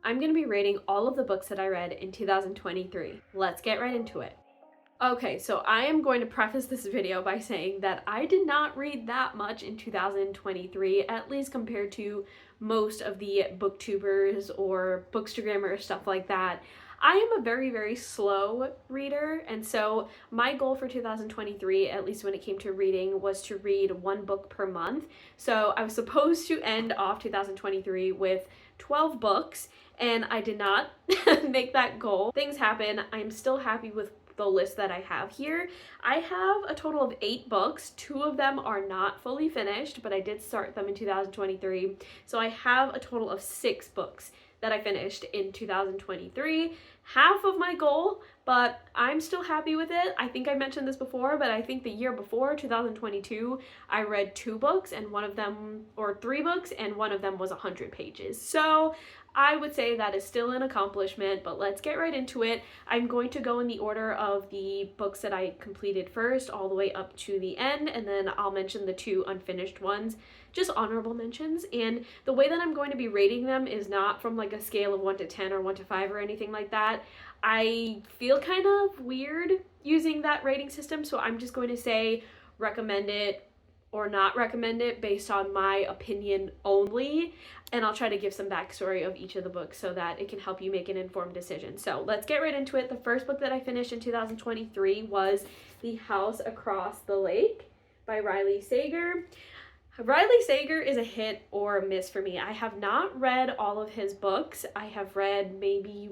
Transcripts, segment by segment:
I'm going to be rating all of the books that I read in 2023. Let's get right into it. Okay, so I am going to preface this video by saying that I did not read that much in 2023, at least compared to most of the booktubers or bookstagrammers or stuff like that. I am a very, very slow reader, and so my goal for 2023, at least when it came to reading, was to read one book per month. So I was supposed to end off 2023 with 12 books, and I did not make that goal. Things happen. I'm still happy with the list that I have here. I have a total of 8 books. 2 of them are not fully finished, but I did start them in 2023. So I have a total of 6 books that I finished in 2023. Half of my goal, but I'm still happy with it. I think I mentioned this before, but I think the year before, 2022, I read 2 books and one of them, or 3 books, and one of them was 100 pages. So I would say that is still an accomplishment, but let's get right into it. I'm going to go in the order of the books that I completed first, all the way up to the end, and then I'll mention the 2 unfinished ones, just honorable mentions. And the way that I'm going to be rating them is not from like a scale of 1 to 10 or 1 to 5 or anything like that. I feel kind of weird using that rating system, so I'm just going to say recommend it or not recommend it based on my opinion only, and I'll try to give some backstory of each of the books so that it can help you make an informed decision. So let's get right into it. The first book that I finished in 2023 was The House Across the Lake by Riley Sagar. Riley Sagar is a hit or a miss for me. I have not read all of his books. I have read maybe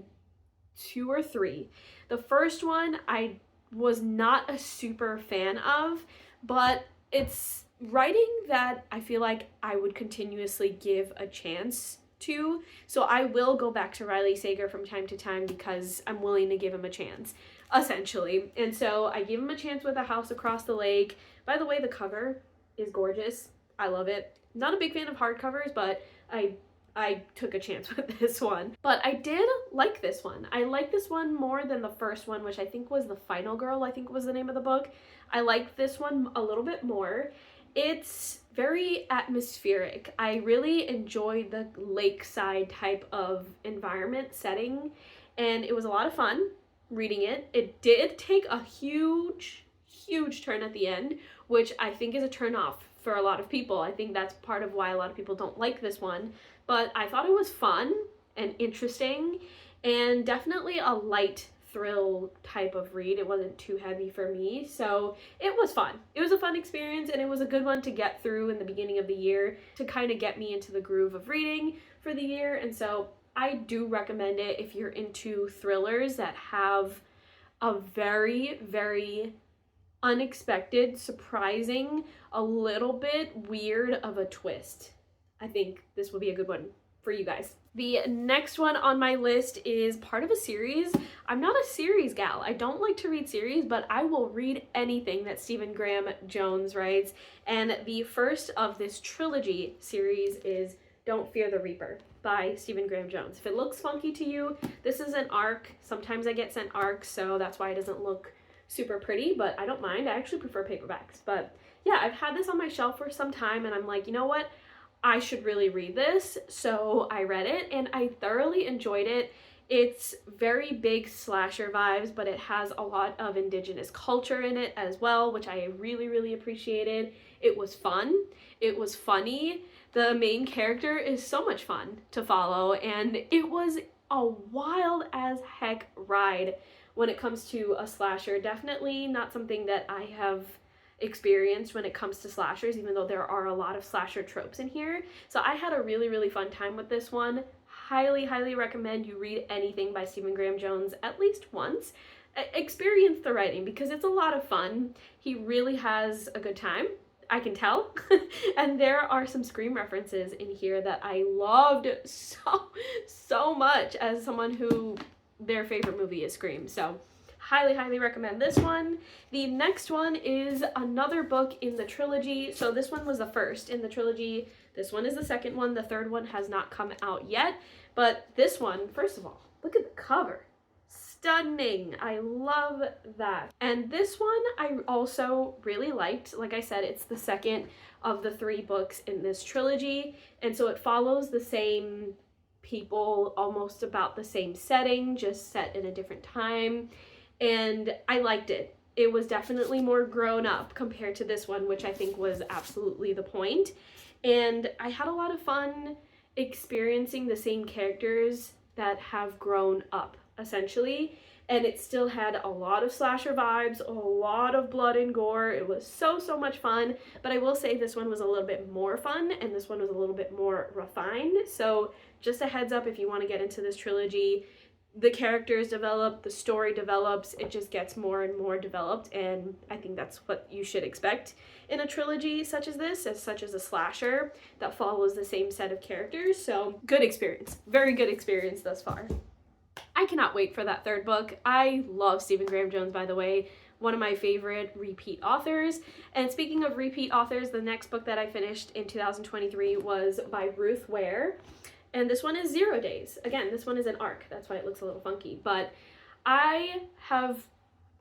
2 or 3. The first one I was not a super fan of, but it's writing that I feel like I would continuously give a chance to. So I will go back to Riley Sagar from time to time because I'm willing to give him a chance, essentially. And so I gave him a chance with A House Across the Lake. By the way, the cover is gorgeous. I love it. Not a big fan of hardcovers, but I took a chance with this one. But I did like this one. I like this one more than the first one, which I think was The Final Girl, I think was the name of the book. I like this one a little bit more. It's very atmospheric. I really enjoyed the lakeside type of environment setting, and it was a lot of fun reading it. It did take a huge turn at the end, which I think is a turn off for a lot of people. I think that's part of why a lot of people don't like this one, but I thought it was fun and interesting and definitely a light thrill type of read. It wasn't too heavy for me, so it was fun. It was a fun experience, and it was a good one to get through in the beginning of the year to kind of get me into the groove of reading for the year. And so I do recommend it if you're into thrillers that have a very, very unexpected, surprising, a little bit weird of a twist. I think this will be a good one for you guys. The next one on my list is part of a series. I'm not a series gal. I don't like to read series, but I will read anything that Stephen Graham Jones writes. And the first of this trilogy series is Don't Fear the Reaper by Stephen Graham Jones. If it looks funky to you, this is an ARC. Sometimes I get sent ARCs, so that's why it doesn't look super pretty, but I don't mind. I actually prefer paperbacks. But yeah, I've had this on my shelf for some time, and I'm like, you know what? I should really read this. So I read it and I thoroughly enjoyed it. It's very big slasher vibes, but it has a lot of indigenous culture in it as well, which I really, really appreciated. It was fun. It was funny. The main character is so much fun to follow, and it was a wild as heck ride when it comes to a slasher. Definitely not something that I have experienced when it comes to slashers, even though there are a lot of slasher tropes in here. So I had a really, really fun time with this one. Highly recommend you read anything by Stephen Graham Jones at least once. Experience the writing because it's a lot of fun. He really has a good time, I can tell. And there are some Scream references in here that I loved so much as someone who their favorite movie is Scream. So highly recommend this one. The next one is another book in the trilogy. So this one was the first in the trilogy. This one is the second one. The third one has not come out yet. But this one, first of all, look at the cover. Stunning. I love that. And this one I also really liked. Like I said, it's the second of the 3 books in this trilogy. And so it follows the same people almost about the same setting, just set in a different time, and I liked it. It was definitely more grown up compared to this one, which I think was absolutely the point. And I had a lot of fun experiencing the same characters that have grown up, essentially. And it still had a lot of slasher vibes, a lot of blood and gore. It was so much fun. But I will say this one was a little bit more fun, and this one was a little bit more refined. So just a heads up, if you want to get into this trilogy, the characters develop, the story develops, it just gets more and more developed, and I think that's what you should expect in a trilogy such as this, such as a slasher that follows the same set of characters. So good experience, very good experience thus far. I cannot wait for that third book. I love Stephen Graham Jones, by the way, one of my favorite repeat authors. And speaking of repeat authors, the next book that I finished in 2023 was by Ruth Ware. And this one is 0 Days. Again, this one is an arc. That's why it looks a little funky. But I have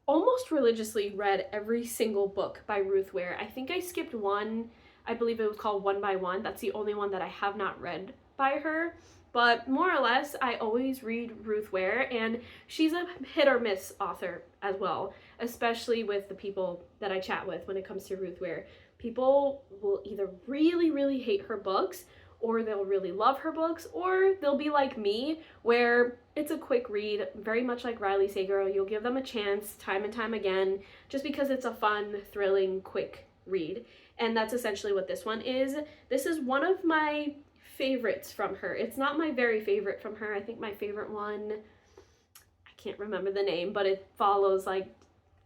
almost religiously read every single book by Ruth Ware. I think I skipped one. I believe it was called One by One. That's the only one that I have not read by her. But more or less, I always read Ruth Ware, and she's a hit or miss author as well, especially with the people that I chat with when it comes to Ruth Ware. People will either really hate her books, or they'll really love her books, or they'll be like me, where it's a quick read, very much like Riley Sagar. You'll give them a chance time and time again, just because it's a fun, thrilling, quick read. And that's essentially what this one is. This is one of my favorites from her. It's not my very favorite from her. I think my favorite one, I can't remember the name, but it follows like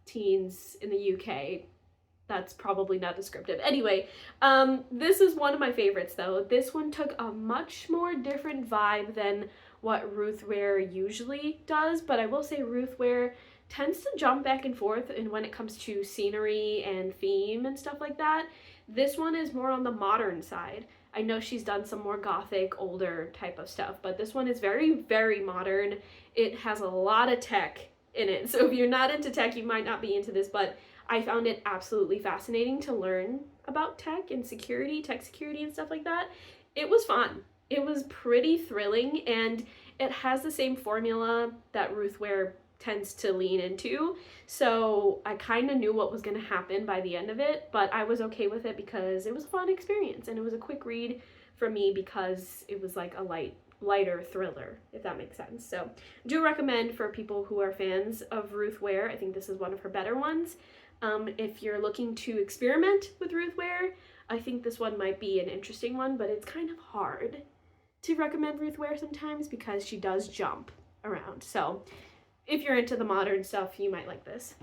teens in the UK. That's probably not descriptive. Anyway, this is one of my favorites though. This one took a much more different vibe than what Ruth Ware usually does, but I will say Ruth Ware tends to jump back and forth and when it comes to scenery and theme and stuff like that. This one is more on the modern side. I know she's done some more gothic, older type of stuff, but this one is very modern. It has a lot of tech in it. So if you're not into tech, you might not be into this, but I found it absolutely fascinating to learn about tech and security, tech security and stuff like that. It was fun. It was pretty thrilling, and it has the same formula that Ruth Ware tends to lean into. So I kind of knew what was going to happen by the end of it, but I was okay with it because it was a fun experience, and it was a quick read for me because it was like a lighter thriller, if that makes sense. So do recommend for people who are fans of Ruth Ware. I think this is one of her better ones. If you're looking to experiment with Ruth Ware, I think this one might be an interesting one, but it's kind of hard to recommend Ruth Ware sometimes because she does jump around. So if you're into the modern stuff, you might like this.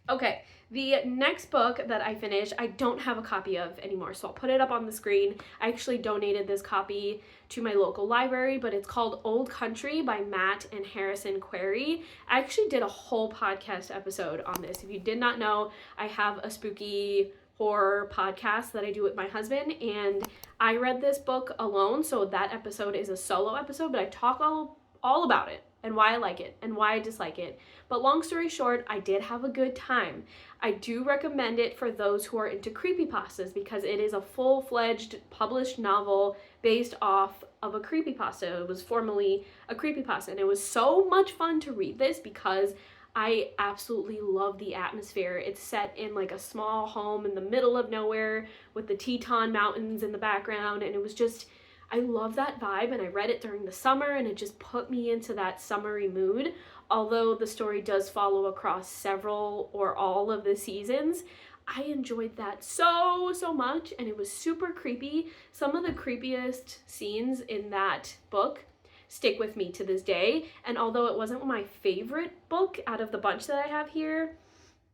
Okay, the next book that I finished, I don't have a copy of anymore, so I'll put it up on the screen. I actually donated this copy to my local library, but it's called Old Country by Matt and Harrison Query. I actually did a whole podcast episode on this. If you did not know, I have a spooky horror podcast that I do with my husband, and I read this book alone, so that episode is a solo episode, but I talk all about it and why I like it and why I dislike it. But long story short, I did have a good time. I do recommend it for those who are into creepypastas because it is a full-fledged published novel based off of a creepypasta. It was formerly a creepypasta, and it was so much fun to read this because I absolutely love the atmosphere. It's set in like a small home in the middle of nowhere with the Teton Mountains in the background, and it was just, I love that vibe, and I read it during the summer and it just put me into that summery mood. Although the story does follow across several or all of the seasons, I enjoyed that so much, and it was super creepy. Some of the creepiest scenes in that book stick with me to this day, and although it wasn't my favorite book out of the bunch that I have here,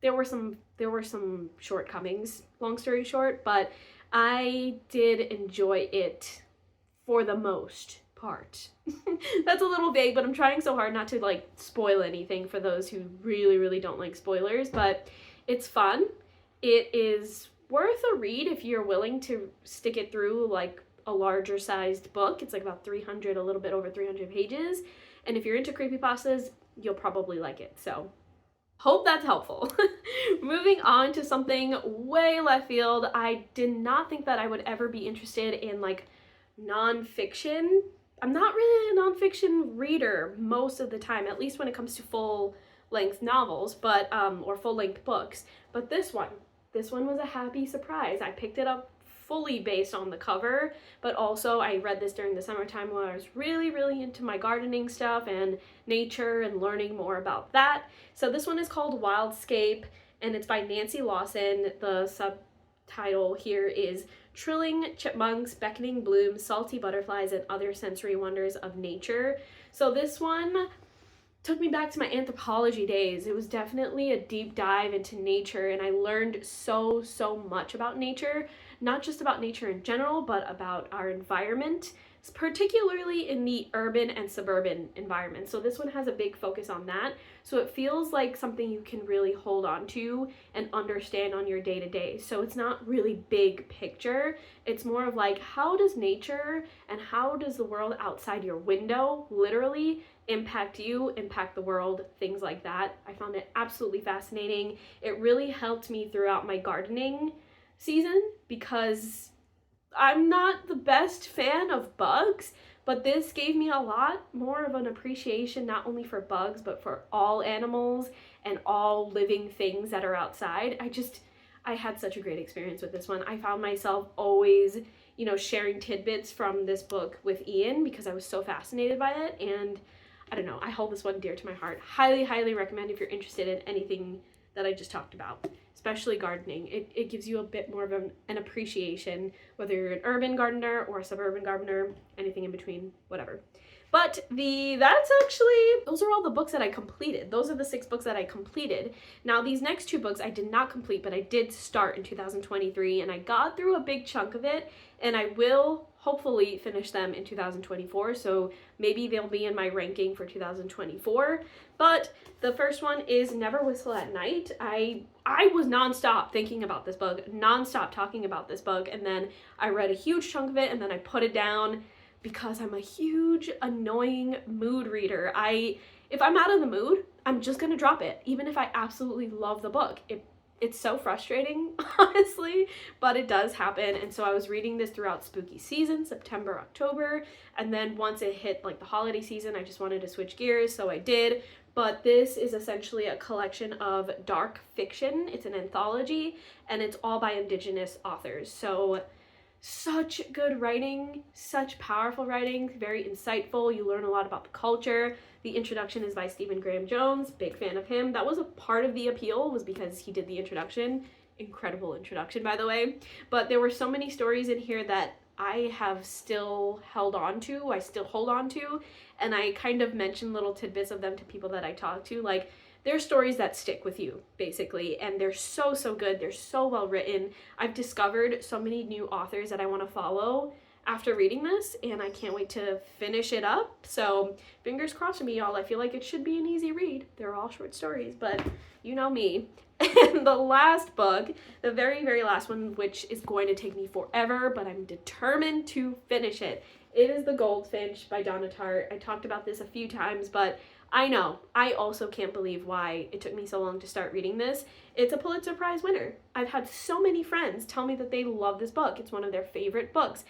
there were some shortcomings, long story short, but I did enjoy it for the most part. That's a little vague, but I'm trying so hard not to like spoil anything for those who really don't like spoilers, but it's fun. It is worth a read if you're willing to stick it through like a larger sized book. It's like about 300, a little bit over 300 pages. And if you're into creepypastas, you'll probably like it. So hope that's helpful. Moving on to something way left field. I did not think that I would ever be interested in like nonfiction. I'm not really a nonfiction reader most of the time, at least when it comes to full-length novels, but or full-length books. But this one was a happy surprise. I picked it up fully based on the cover, but also I read this during the summertime when I was really into my gardening stuff and nature and learning more about that. So this one is called Wildscape, and it's by Nancy Lawson. The subtitle here is Trilling Chipmunks, Beckoning Blooms, Salty Butterflies, and Other Sensory Wonders of Nature. So this one took me back to my anthropology days. It was definitely a deep dive into nature, and I learned so much about nature, not just about nature in general, but about our environment, particularly in the urban and suburban environment. So this one has a big focus on that. So it feels like something you can really hold on to and understand on your day-to-day. So it's not really big picture. It's more of like, how does nature and how does the world outside your window literally impact you, impact the world, things like that. I found it absolutely fascinating. It really helped me throughout my gardening season because I'm not the best fan of bugs, but this gave me a lot more of an appreciation not only for bugs, but for all animals and all living things that are outside. I had such a great experience with this one. I found myself always, you know, sharing tidbits from this book with Ian because I was so fascinated by it, and I don't know, I hold this one dear to my heart. Highly recommend if you're interested in anything that I just talked about, especially gardening. It gives you a bit more of an appreciation, whether you're an urban gardener or a suburban gardener, anything in between, whatever. But those are all the books that I completed. Those are the 6 books that I completed. Now these next 2 books I did not complete, but I did start in 2023, and I got through a big chunk of it, and I will hopefully finish them in 2024, so maybe they'll be in my ranking for 2024. But the first one is Never Whistle at Night. I was nonstop thinking about this book, nonstop talking about this book, and then I read a huge chunk of it, and then I put it down because I'm a huge annoying mood reader. If I'm out of the mood, I'm just gonna drop it, even if I absolutely love the book. It's so frustrating, honestly, but it does happen. And so I was reading this throughout spooky season, September, October, and then once it hit like the holiday season, I just wanted to switch gears, so I did. But this is essentially a collection of dark fiction. It's an anthology, and it's all by Indigenous authors. So such good writing, such powerful writing, very insightful. You learn a lot about the culture. The introduction is by Stephen Graham Jones, big fan of him. That was a part of the appeal, was because he did the introduction. Incredible introduction, by the way. But there were so many stories in here that I have still held on to, I still hold on to, and I kind of mention little tidbits of them to people that I talk to. Like, they're stories that stick with you, basically, and they're so good. They're so well written. I've discovered so many new authors that I want to follow after reading this, and I can't wait to finish it up. So fingers crossed for me, y'all. I feel like it should be an easy read. They're all short stories, but you know me. And the last book, the very last one, which is going to take me forever, but I'm determined to finish it. It is The Goldfinch by Donna Tartt. I talked about this a few times, but I know, I also can't believe why it took me so long to start reading this. It's a Pulitzer Prize winner. I've had so many friends tell me that they love this book. It's one of their favorite books.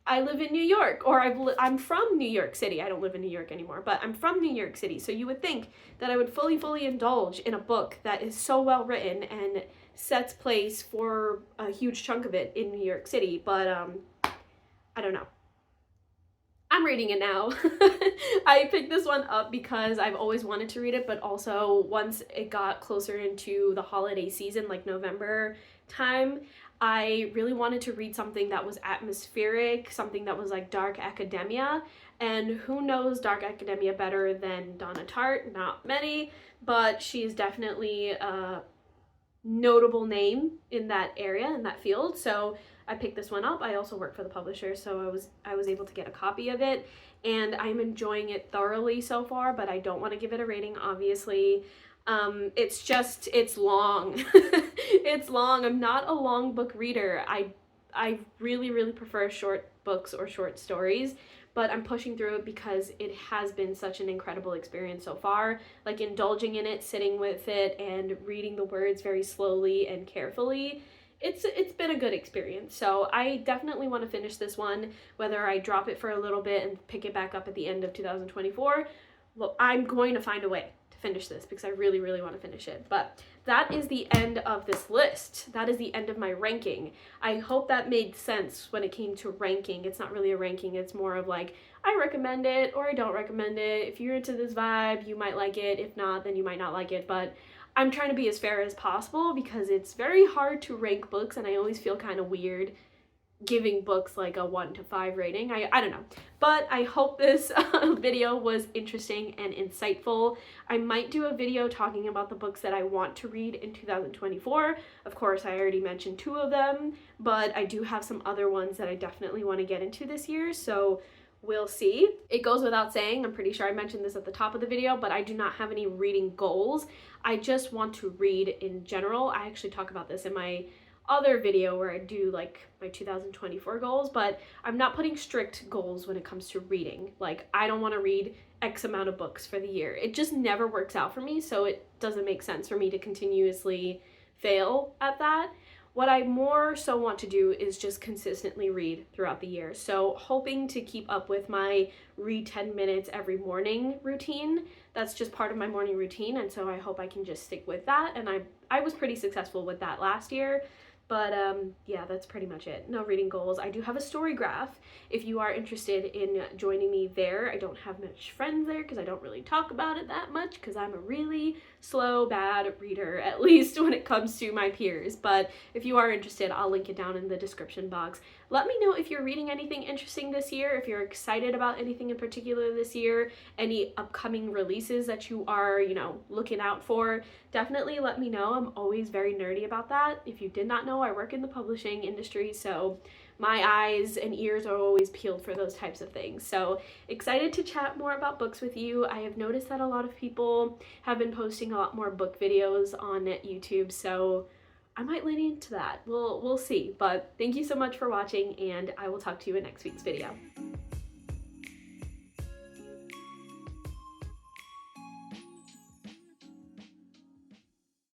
I live in New York, or I'm from New York City. I don't live in New York anymore, but I'm from New York City. So you would think that I would fully indulge in a book that is so well written and sets place for a huge chunk of it in New York City, but I don't know. I'm reading it now. I picked this one up because I've always wanted to read it, but also once it got closer into the holiday season, like November time, I really wanted to read something that was atmospheric, something that was like dark academia, and who knows dark academia better than Donna Tartt? Not many, but she's definitely a notable name in that area, in that field, so I picked this one up. I also work for the publisher, so I was able to get a copy of it, and I'm enjoying it thoroughly so far, but I don't want to give it a rating, obviously. It's long. It's long. I'm not a long book reader. I really prefer short books or short stories, but I'm pushing through it because it has been such an incredible experience so far. Like, indulging in it, sitting with it, and reading the words very slowly and carefully it's been a good experience. So I definitely want to finish this one, whether I drop it for a little bit and pick it back up at the end of 2024. Well, I'm going to find a way to finish this because I really, really want to finish it. But that is the end of this list. That is the end of my ranking. I hope that made sense when it came to ranking. It's not really a ranking. It's more of like, I recommend it or I don't recommend it. If you're into this vibe, you might like it. If not, then you might not like it. But I'm trying to be as fair as possible because it's very hard to rank books and I always feel kind of weird giving books like a 1 to 5 rating. I don't know. But I hope this video was interesting and insightful. I might do a video talking about the books that I want to read in 2024. Of course, I already mentioned 2 of them, but I do have some other ones that I definitely want to get into this year. So we'll see. It goes without saying, I'm pretty sure I mentioned this at the top of the video, but I do not have any reading goals. I just want to read in general. I actually talk about this in my other video where I do like my 2024 goals, but I'm not putting strict goals when it comes to reading. Like, I don't want to read X amount of books for the year. It just never works out for me, so it doesn't make sense for me to continuously fail at that. What I more so want to do is just consistently read throughout the year. So hoping to keep up with my read 10 minutes every morning routine. That's just part of my morning routine, and so I hope I can just stick with that. And I was pretty successful with that last year. But yeah, that's pretty much it. No reading goals. I do have a story graph if you are interested in joining me there. I don't have much friends there because I don't really talk about it that much because I'm a really slow, bad reader, at least when it comes to my peers. But if you are interested, I'll link it down in the description box. Let me know if you're reading anything interesting this year, if you're excited about anything in particular this year, any upcoming releases that you are, looking out for. Definitely let me know. I'm always very nerdy about that. If you did not know, I work in the publishing industry, so my eyes and ears are always peeled for those types of things. So excited to chat more about books with you. I have noticed that a lot of people have been posting a lot more book videos on YouTube, so I might lean into that. We'll see. But thank you so much for watching, and I will talk to you in next week's video.